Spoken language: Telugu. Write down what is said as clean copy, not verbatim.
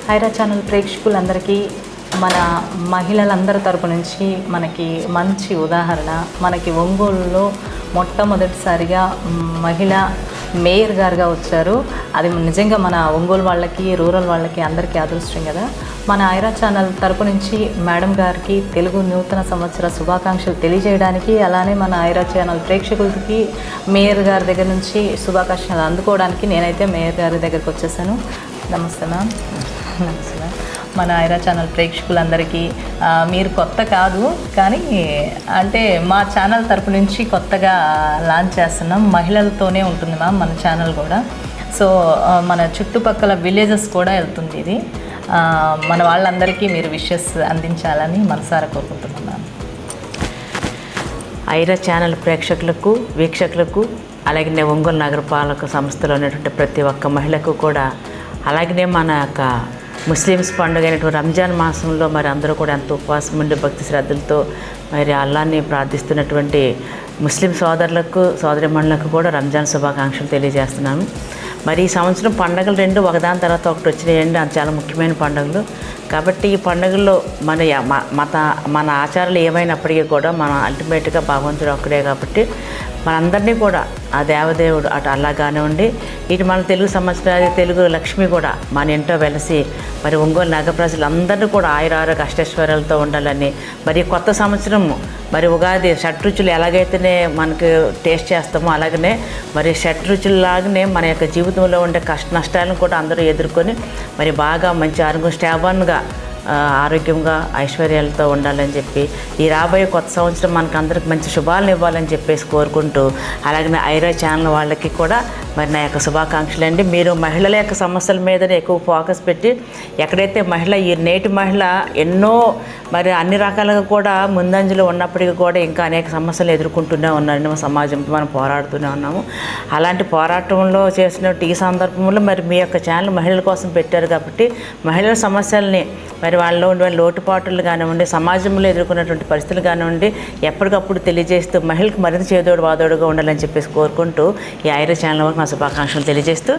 హైరా ఛానల్ ప్రేక్షకులందరికీ మన మహిళలందరి తరపు నుంచి మనకి మంచి ఉదాహరణ. మనకి ఒంగోలులో మొట్టమొదటిసారిగా మహిళ మేయర్ గారుగా వచ్చారు. అది నిజంగా మన ఒంగోలు వాళ్ళకి, రూరల్ వాళ్ళకి అందరికీ అదృష్టం కదా. మన హైరా ఛానల్ తరపు నుంచి మేడం గారికి తెలుగు నూతన సంవత్సర శుభాకాంక్షలు తెలియజేయడానికి, అలానే మన హైరా ఛానల్ ప్రేక్షకులకి మేయర్ గారి దగ్గర నుంచి శుభాకాంక్షలు అందుకోవడానికి నేనైతే మేయర్ గారి దగ్గరికి వచ్చేసాను. నమస్తే మ్యామ్. నమస్తే మ్యామ్. మన హైరా ఛానల్ ప్రేక్షకులందరికీ మీరు కొత్త కాదు, కానీ అంటే మా ఛానల్ తరపు నుంచి కొత్తగా లాంచ్ చేస్తున్నాం. మహిళలతోనే ఉంటుంది మ్యామ్ మన ఛానల్ కూడా. సో మన చుట్టుపక్కల విలేజెస్ కూడా వెళ్తుంది ఇది. మన వాళ్ళందరికీ మీరు విషెస్ అందించాలని మనసారా కోరుకుంటున్నాం మ్యామ్. హైరా ఛానల్ ప్రేక్షకులకు, వీక్షకులకు, అలాగే ఒంగోలు నగరపాలక సంస్థలో ఉన్నటువంటి ప్రతి ఒక్క మహిళకు కూడా, అలాగే మన యొక్క ముస్లిమ్స్ పండుగ అయినటువంటి రంజాన్ మాసంలో మరి అందరూ కూడా ఎంతో ఉపవాసం ఉండి భక్తి శ్రద్ధలతో మరి అల్లాహ్ని ప్రార్థిస్తున్నటువంటి ముస్లిం సోదరులకు, సోదరిమణులకు కూడా రంజాన్ శుభాకాంక్షలు తెలియజేస్తున్నాము. మరి ఈ సంవత్సరం పండుగలు రెండు ఒకదాని తర్వాత ఒకటి వచ్చినాయండి. అది చాలా ముఖ్యమైన పండుగలు. కాబట్టి ఈ పండుగల్లో మన ఆచారాలు ఏమైనప్పటికీ కూడా మనం అల్టిమేట్గా భగవంతుడు ఒక్కడే కాబట్టి మనందరినీ కూడా ఆ దేవదేవుడు అటు అల్లా కానివ్వండి, ఇటు మన తెలుగు సంవత్సరాలు తెలుగు లక్ష్మి కూడా మన ఇంట్లో వెలసి మరి ఒంగోలు నగర ప్రజలందరినీ కూడా ఆయురారోగ్య అష్టైశ్వర్యాలతో ఉండాలని, మరి కొత్త సంవత్సరం మరి ఉగాది షడ్రుచులు ఎలాగైతేనే మనకు టేస్ట్ చేస్తామో అలాగనే మరి షడ్రుచుల్లాగానే మన యొక్క జీవితంలో ఉండే కష్ట నష్టాలను కూడా అందరూ ఎదుర్కొని మరి బాగా మంచి ఆరోగ్యం స్టాబన్గా ఆరోగ్యంగా ఐశ్వర్యాలతో ఉండాలని చెప్పి ఈ రాబోయే కొత్త సంవత్సరం మనకు అందరికి మంచి శుభాలను ఇవ్వాలని చెప్పేసి కోరుకుంటూ, అలాగే హైరా ఛానల్ వాళ్ళకి కూడా మరి నా యొక్క శుభాకాంక్షలు అండి. మీరు మహిళల యొక్క సమస్యల మీదనే ఎక్కువ ఫోకస్ పెట్టి, ఎక్కడైతే ఈ నేటి మహిళ ఎన్నో మరి అన్ని రకాలుగా కూడా ముందంజలో ఉన్నప్పటికీ కూడా ఇంకా అనేక సమస్యలు ఎదుర్కొంటూనే ఉన్నారని సమాజంతో మనం పోరాడుతూనే ఉన్నాము. అలాంటి పోరాటంలో చేసినట్టు ఈ సందర్భంలో మరి మీ యొక్క ఛానల్ మహిళల కోసం పెట్టారు కాబట్టి మహిళల సమస్యల్ని మరి వాళ్ళలో ఉండే లోటుపాట్లు కానివ్వండి, సమాజంలో ఎదుర్కొన్నటువంటి పరిస్థితులు కానివ్వండి ఎప్పటికప్పుడు తెలియజేస్తూ మహిళలకు మరింత చేదోడు వాదోడుగా ఉండాలని చెప్పేసి కోరుకుంటూ ఈ హైరా ఛానల్ వరకు నా శుభాకాంక్షలు తెలియజేస్తూ